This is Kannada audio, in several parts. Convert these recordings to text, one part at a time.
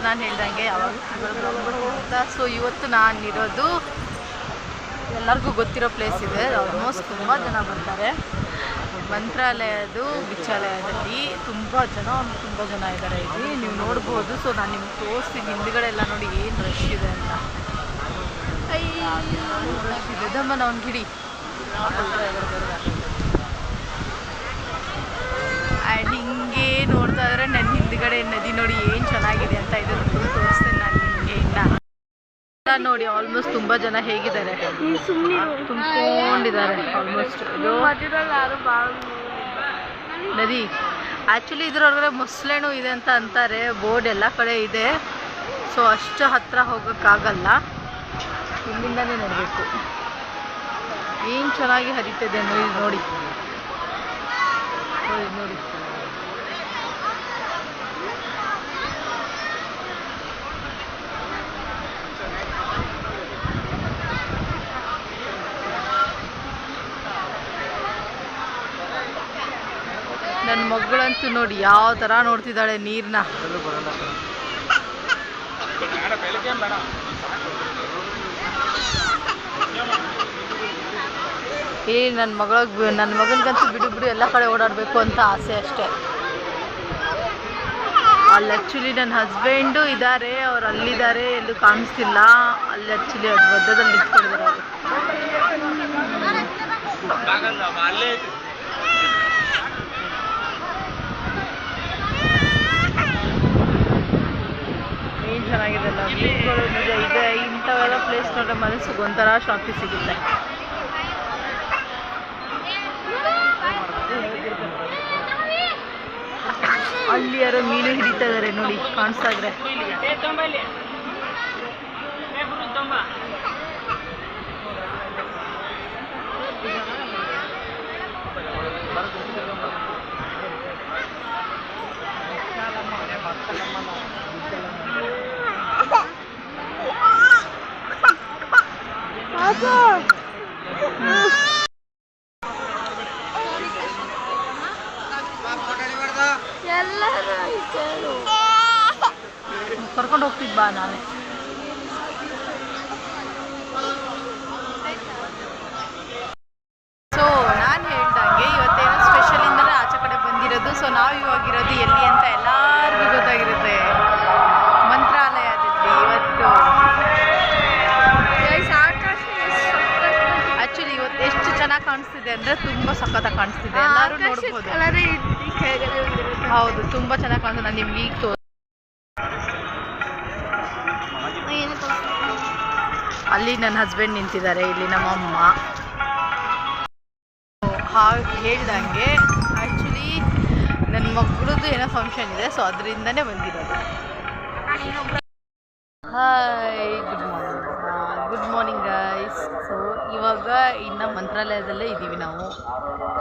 ನಾನು ಹೇಳ್ದಂಗೆ ಯಾವಾಗ ಅಂತ. ಸೊ ಇವತ್ತು ನಾನಿರೋದು ಎಲ್ಲರಿಗೂ ಗೊತ್ತಿರೋ ಪ್ಲೇಸ್ ಇದೆ. ಆಲ್ಮೋಸ್ಟ್ ತುಂಬ ಜನ ಬರ್ತಾರೆ. ಮಂತ್ರಾಲಯದು ಬಿಚ್ಚಾಲಯದಲ್ಲಿ ತುಂಬ ಜನ ಇದ್ದಾರೆ ಇಲ್ಲಿ, ನೀವು ನೋಡ್ಬೋದು. ಸೊ ನಾನು ನಿಮ್ಗೆ ತೋರಿಸ್ತೀನಿ ಹಿಂದ್ಗಡೆ ಎಲ್ಲ ನೋಡಿ ಏನು ರಶ್ ಇದೆ ಅಂತ. ದಮ್ಮ ನಾವು ಗಿಡಿ ಆ್ಯಂಡ್ ಹಿಂಗೆ ನೋಡ್ತಾ ಇದ್ರೆ ನನ್ನ ಹಿಂದ್ಗಡೆ ನದಿ ನೋಡಿ ಏನು ಚೆನ್ನಾಗಿದೆ ಅಂತ. ಇದನ್ನು ತೋರಿಸ್ತೀನಿ ನಾನು ನಿಮಗೆ. ಇನ್ನು ನೋಡಿ ಆಲ್ಮೋಸ್ಟ್ ತುಂಬ ಜನ ಹೇಗಿದ್ದಾರೆ, ತುಂಬಿಕೊಂಡಿದ್ದಾರೆ ಆಲ್ಮೋಸ್ಟ್. ಇದು ನದಿ ಆ್ಯಕ್ಚುಲಿ ಇದರೊಳಗಡೆ ಮೊಸಳೆನೂ ಇದೆ ಅಂತ ಅಂತಾರೆ. ಬೋರ್ಡ್ ಎಲ್ಲ ಕಡೆ ಇದೆ. ಸೊ ಅಷ್ಟು ಹತ್ತಿರ ಹೋಗೋಕ್ಕಾಗಲ್ಲ, ಇಲ್ಲಿಂದನೇ ನೋಡಬೇಕು. ಏನು ಚೆನ್ನಾಗಿ ಹರಿತಿದೆ ನೋಡಿ ನೋಡಿ ನೋಡಿ. ನನ್ನ ಮಗಳಂತೂ ನೋಡಿ ಯಾವ ಥರ ನೋಡ್ತಿದ್ದಾಳೆ ನೀರನ್ನ. ನನ್ನ ಮಗನಿಗಂತೂ ಬಿಡು ಎಲ್ಲ ಕಡೆ ಓಡಾಡಬೇಕು ಅಂತ ಆಸೆ ಅಷ್ಟೇ. ಅಲ್ಲಿ ಆ್ಯಕ್ಚುಲಿ ನನ್ನ ಹಸ್ಬೆಂಡು ಇದ್ದಾರೆ, ಅವ್ರು ಅಲ್ಲಿದ್ದಾರೆ, ಎಲ್ಲೂ ಕಾಣಿಸ್ತಿಲ್ಲ. ಅಲ್ಲಿ ಆ್ಯಕ್ಚುಲಿ ಅದು ಮಧ್ಯದಲ್ಲಿ ನಿಂತ್ಕೊಂಡಿದ್ದಾರೆ ಅವರು. ಏನು ಚೆನ್ನಾಗಿದೆ ಅಲ್ಲ, ವ್ಯೂಗಳು ನಿಜ ಇದೆ. ಇಂಥವೆಲ್ಲ ಪ್ಲೇಸ್ ನೋಡಿದ್ರೆ ಮನಸ್ಸಿಗೆ ಒಂಥರ ಶಾಂತಿ ಸಿಗುತ್ತೆ. ಅಲ್ಲಿ ಯಾರೋ ಮೀನು ಹಿಡಿತಾ ಇದ್ದಾರೆ ನೋಡಿ, ಕಾಣಿಸ್ತಾ ಇದ್ರೆ. ಕರ್ಕೊಂಡು ಹೋಗ್ತಿದ್ ಬಾ ನಾನೇ. ಸೊ ನಾನು ಹೇಳ್ದಂಗೆ ಇವತ್ತೇನೋ ಸ್ಪೆಷಲಿಂದಲೇ ಆಚೆ ಕಡೆ ಬಂದಿರೋದು. ಸೊ ನಾವು ಇವಾಗಿರೋದು ಎಲ್ಲಿ ಅಂತ ಎಲ್ಲರಿಗೂ ಗೊತ್ತಾಗಿರುತ್ತೆ, ಮಂತ್ರಾಲಯದಲ್ಲಿ. ಇವತ್ತು ಆ್ಯಕ್ಚುಲಿ ಇವತ್ತು ಎಷ್ಟು ಚೆನ್ನಾಗಿ ಕಾಣಿಸ್ತಿದೆ ಅಂದರೆ ತುಂಬ ಸಖತ್ತಾಗಿ ಕಾಣಿಸ್ತಿದೆ, ಎಲ್ಲರೂ ನೋಡ್ಬೋದು. ಹೌದು, ತುಂಬ ಚೆನ್ನಾಗಿ ಕಾಣಿಸ್ತದೆ. ನಾನು ನಿಮ್ಗೆ ಈಗ ಅಲ್ಲಿ ನನ್ನ ಹಸ್ಬೆಂಡ್ ನಿಂತಿದ್ದಾರೆ, ಇಲ್ಲಿ ನಮ್ಮಮ್ಮ. ಹಾಗೆ ಹೇಳ್ದಂಗೆ ಆ್ಯಕ್ಚುಲಿ ನನ್ನ ಮಗಳದ್ದು ಏನೋ ಫಂಕ್ಷನ್ ಇದೆ, ಸೊ ಅದರಿಂದನೇ ಬಂದಿರೋದು. Hi, good morning guys. So ಇವಾಗ ಇನ್ನು ಮಂತ್ರಾಲಯದಲ್ಲೇ ಇದ್ದೀವಿ ನಾವು.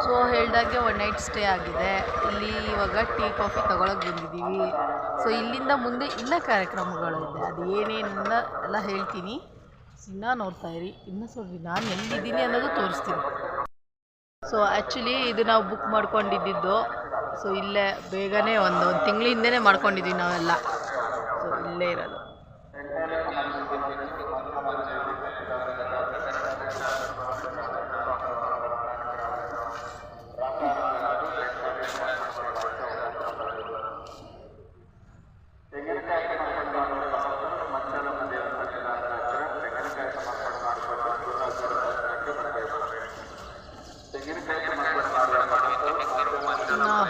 ಸೊ ಹೇಳ್ದಾಗೆ ಒನ್ ನೈಟ್ ಸ್ಟೇ ಆಗಿದೆ ಇಲ್ಲಿ. ಇವಾಗ ಟೀ ಕಾಫಿ ತಗೊಳಕ್ಕೆ ಬಂದಿದ್ದೀವಿ. ಸೊ ಇಲ್ಲಿಂದ ಮುಂದೆ ಇನ್ನೂ ಕಾರ್ಯಕ್ರಮಗಳಿದೆ, ಅದು ಏನೇನಿಂದ ಎಲ್ಲ ಹೇಳ್ತೀನಿ. ಇನ್ನೂ ನೋಡ್ತಾ ಇರಿ. ಇನ್ನೂ ಸ್ವಲ್ಪ ನಾನು ಎಲ್ಲಿದ್ದೀನಿ ಅನ್ನೋದು ತೋರಿಸ್ತೀನಿ. ಸೊ ಆ್ಯಕ್ಚುಲಿ ಇದು ನಾವು ಬುಕ್ ಮಾಡ್ಕೊಂಡಿದ್ದು. ಸೊ ಇಲ್ಲೇ ಬೇಗನೆ ಒಂದು ತಿಂಗಳ ಹಿಂದೆನೇ ಮಾಡ್ಕೊಂಡಿದ್ದೀವಿ ನಾವೆಲ್ಲ. ಸೊ ಇಲ್ಲೇ ಇರೋದು.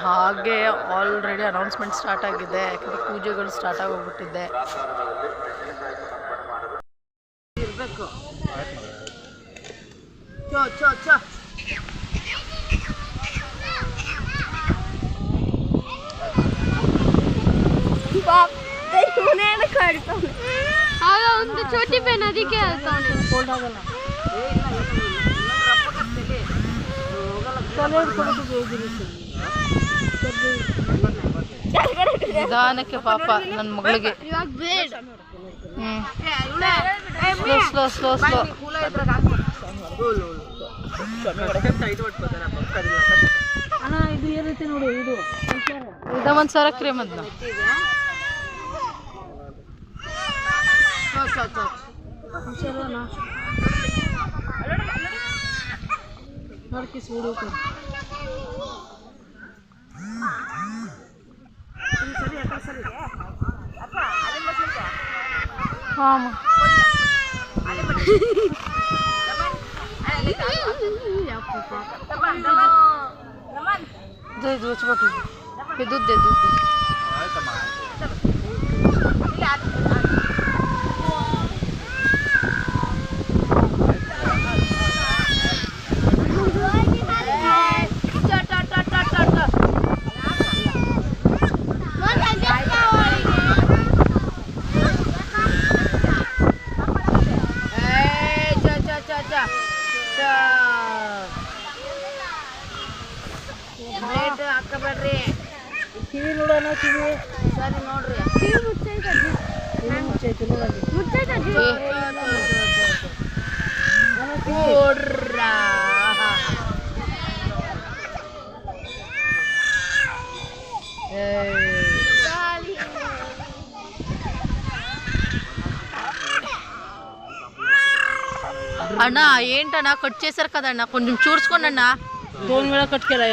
ಹಾಗೆ ಆಲ್ರೆಡಿ ಅನೌನ್ಸ್ಮೆಂಟ್ ಸ್ಟಾರ್ಟ್ ಆಗಿದೆ, ಯಾಕಂದರೆ ಪೂಜೆಗಳು ಸ್ಟಾರ್ಟ್ ಆಗೋಗ್ಬಿಟ್ಟಿದೆ. ಇರಬೇಕು ಒಂದು ಚೋಟಿ ಪೆನ್ ಅದಕ್ಕೆ ಕೋಲ್ಡ್ ಆಗಲ್ಲ. ನಿಧಾನಕ್ಕೆ ಪಾಪ ನನ್ನ ಮಗಳಿಗೆ. ಸ್ಲೋ ಸ್ಲೋ ಸ್ಲೋ ಇದು ಏನೈತೆ ನೋಡಿ, ಇದು ಒಂದು ಸರ ಕ್ರೀಮ್ ಅದನ್ನ चलो ना हर किस वीडियो को हाँ दे दो छोटी पे दूध दे दूध ಹಾಕಬೇಡ್ರಿ ಕಿವಿ ನೋಡೋಣ ಕಿವಿ ಸರಿ ನೋಡ್ರಿ ಕಿವಿ ಮುಚ್ಚೈತೆ అన్నా ఏంటన్నా కట్ చేశారు కదన్నా కొంచెం చూసుకోండి అన్నా 2 వేళ కట్ కేలా